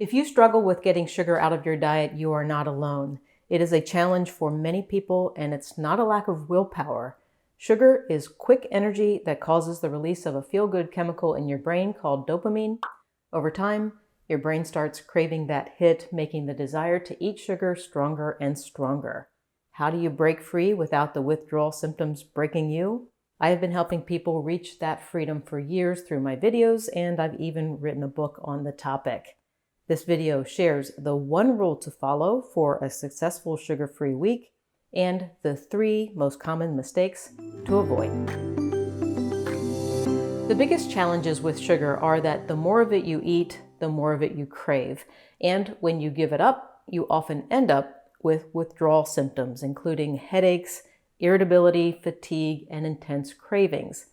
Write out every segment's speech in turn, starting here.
If you struggle with getting sugar out of your diet, you are not alone. It is a challenge for many people, and it's not a lack of willpower. Sugar is quick energy that causes the release of a feel-good chemical in your brain called dopamine. Over time, your brain starts craving that hit, making the desire to eat sugar stronger and stronger. How do you break free without the withdrawal symptoms breaking you? I have been helping people reach that freedom for years through my videos, and I've even written a book on the topic. This video shares the one rule to follow for a successful sugar-free week and the 3 most common mistakes to avoid. The biggest challenges with sugar are that the more of it you eat, the more of it you crave. And when you give it up, you often end up with withdrawal symptoms, including headaches, irritability, fatigue, and intense cravings.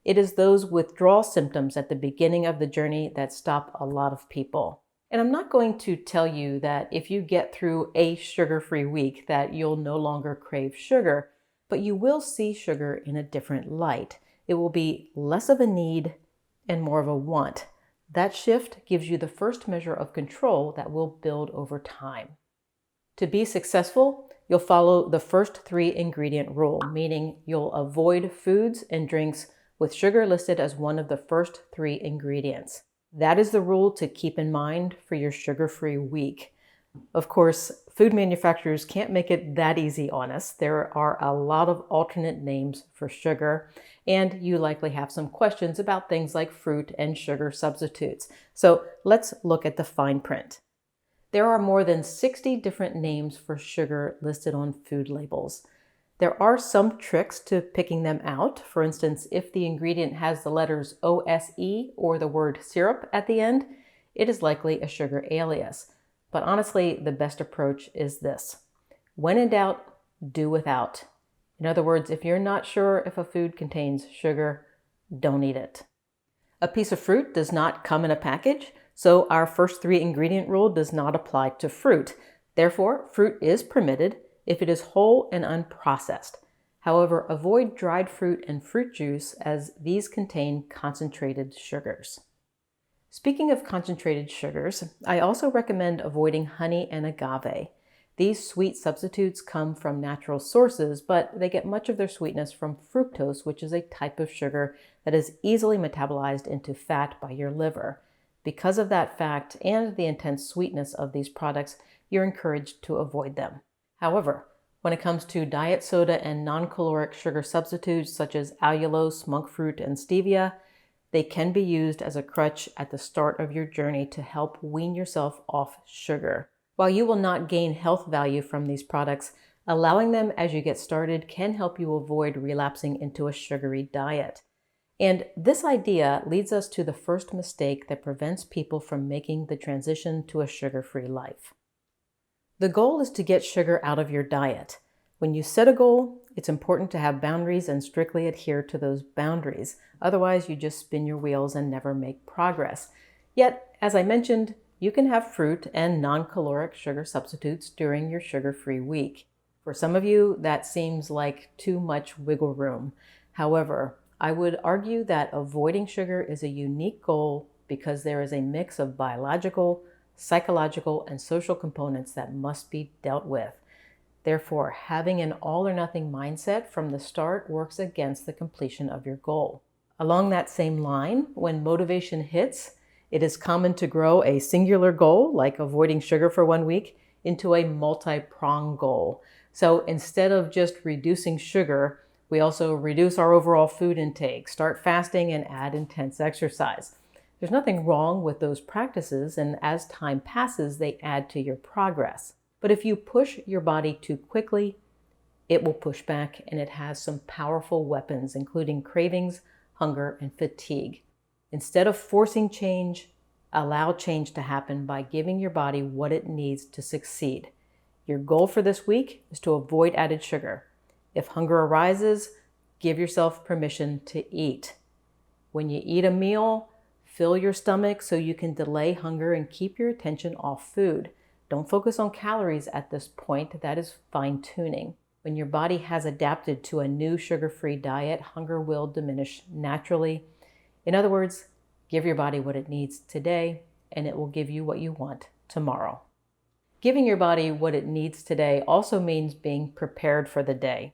It is those withdrawal symptoms at the beginning of the journey that stop a lot of people. And I'm not going to tell you that if you get through a sugar-free week that you'll no longer crave sugar, but you will see sugar in a different light. It will be less of a need and more of a want. That shift gives you the first measure of control that will build over time. To be successful, you'll follow the first 3 ingredient rule, meaning you'll avoid foods and drinks with sugar listed as one of the first 3 ingredients. That is the rule to keep in mind for your sugar-free week. Of course, food manufacturers can't make it that easy on us. There are a lot of alternate names for sugar, and you likely have some questions about things like fruit and sugar substitutes. So let's look at the fine print. There are more than 60 different names for sugar listed on food labels. There are some tricks to picking them out. For instance, if the ingredient has the letters OSE or the word syrup at the end, it is likely a sugar alias. But honestly, the best approach is this. When in doubt, do without. In other words, if you're not sure if a food contains sugar, don't eat it. A piece of fruit does not come in a package, so our first 3 ingredient rule does not apply to fruit. Therefore, fruit is permitted if it is whole and unprocessed. However, avoid dried fruit and fruit juice as these contain concentrated sugars. Speaking of concentrated sugars, I also recommend avoiding honey and agave. These sweet substitutes come from natural sources, but they get much of their sweetness from fructose, which is a type of sugar that is easily metabolized into fat by your liver. Because of that fact and the intense sweetness of these products, you're encouraged to avoid them. However, when it comes to diet soda and non-caloric sugar substitutes such as allulose, monk fruit, and stevia, they can be used as a crutch at the start of your journey to help wean yourself off sugar. While you will not gain health value from these products, allowing them as you get started can help you avoid relapsing into a sugary diet. And this idea leads us to the first mistake that prevents people from making the transition to a sugar-free life. The goal is to get sugar out of your diet. When you set a goal, it's important to have boundaries and strictly adhere to those boundaries. Otherwise, you just spin your wheels and never make progress. Yet, as I mentioned, you can have fruit and non-caloric sugar substitutes during your sugar-free week. For some of you, that seems like too much wiggle room. However, I would argue that avoiding sugar is a unique goal because there is a mix of biological, psychological, and social components that must be dealt with. Therefore, having an all-or-nothing mindset from the start works against the completion of your goal. Along that same line, when motivation hits, it is common to grow a singular goal, like avoiding sugar for 1 week, into a multi-pronged goal. So instead of just reducing sugar, we also reduce our overall food intake, start fasting, and add intense exercise. There's nothing wrong with those practices, and as time passes, they add to your progress. But if you push your body too quickly, it will push back, and it has some powerful weapons, including cravings, hunger, and fatigue. Instead of forcing change, allow change to happen by giving your body what it needs to succeed. Your goal for this week is to avoid added sugar. If hunger arises, give yourself permission to eat. When you eat a meal, fill your stomach so you can delay hunger and keep your attention off food. Don't focus on calories at this point. That is fine-tuning. When your body has adapted to a new sugar-free diet, hunger will diminish naturally. In other words, give your body what it needs today and it will give you what you want tomorrow. Giving your body what it needs today also means being prepared for the day.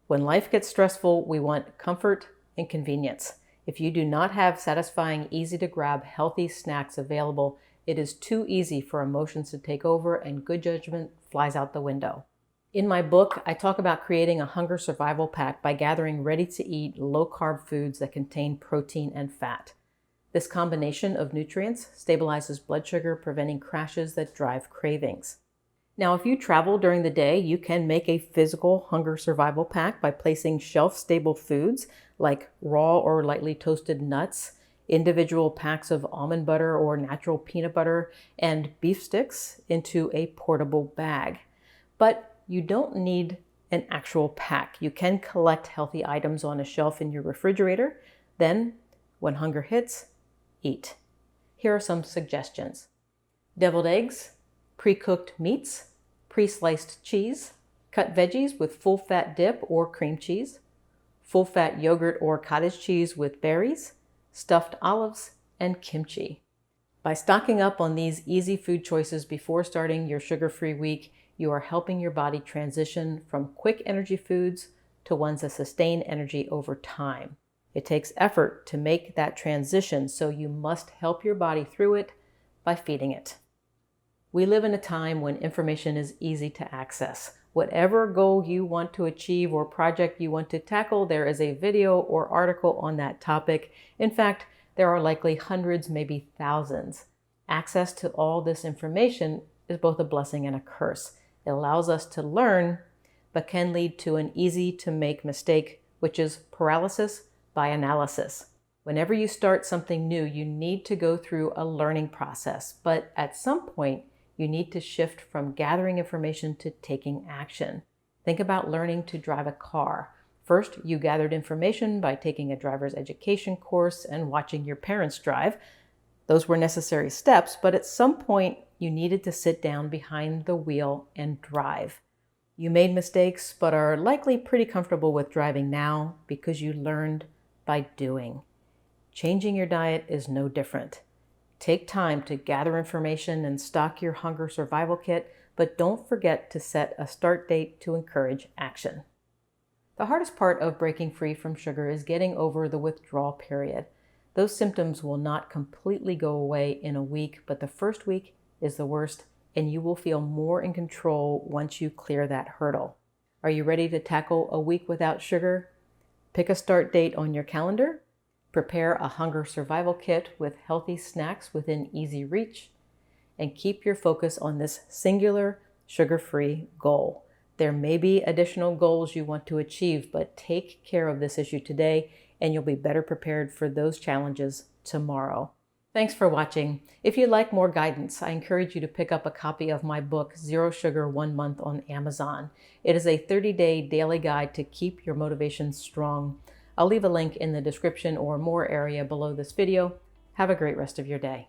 When life gets stressful, we want comfort and convenience. If you do not have satisfying, easy-to-grab, healthy snacks available, it is too easy for emotions to take over and good judgment flies out the window. In my book, I talk about creating a hunger survival pack by gathering ready-to-eat, low-carb foods that contain protein and fat. This combination of nutrients stabilizes blood sugar, preventing crashes that drive cravings. Now, if you travel during the day, you can make a physical hunger survival pack by placing shelf-stable foods like raw or lightly toasted nuts, individual packs of almond butter or natural peanut butter, and beef sticks into a portable bag. But you don't need an actual pack. You can collect healthy items on a shelf in your refrigerator. Then, when hunger hits, eat. Here are some suggestions. Deviled eggs, pre-cooked meats, pre-sliced cheese, cut veggies with full-fat dip or cream cheese, full-fat yogurt or cottage cheese with berries, stuffed olives, and kimchi. By stocking up on these easy food choices before starting your sugar-free week, you are helping your body transition from quick energy foods to ones that sustain energy over time. It takes effort to make that transition, so you must help your body through it by feeding it. We live in a time when information is easy to access. Whatever goal you want to achieve or project you want to tackle, there is a video or article on that topic. In fact, there are likely hundreds, maybe thousands. Access to all this information is both a blessing and a curse. It allows us to learn, but can lead to an easy-to-make mistake, which is paralysis by analysis. Whenever you start something new, you need to go through a learning process, but at some point, you need to shift from gathering information to taking action. Think about learning to drive a car. First, you gathered information by taking a driver's education course and watching your parents drive. Those were necessary steps, but at some point, you needed to sit down behind the wheel and drive. You made mistakes, but are likely pretty comfortable with driving now because you learned by doing. Changing your diet is no different. Take time to gather information and stock your hunger survival kit, but don't forget to set a start date to encourage action. The hardest part of breaking free from sugar is getting over the withdrawal period. Those symptoms will not completely go away in a week, but the first week is the worst, and you will feel more in control once you clear that hurdle. Are you ready to tackle a week without sugar? Pick a start date on your calendar. Prepare a hunger survival kit with healthy snacks within easy reach, and keep your focus on this singular sugar-free goal. There may be additional goals you want to achieve, but take care of this issue today, and you'll be better prepared for those challenges tomorrow. Thanks for watching. If you'd like more guidance, I encourage you to pick up a copy of my book, Zero Sugar 1 Month, on Amazon. It is a 30-day daily guide to keep your motivation strong. I'll leave a link in the description or more area below this video. Have a great rest of your day.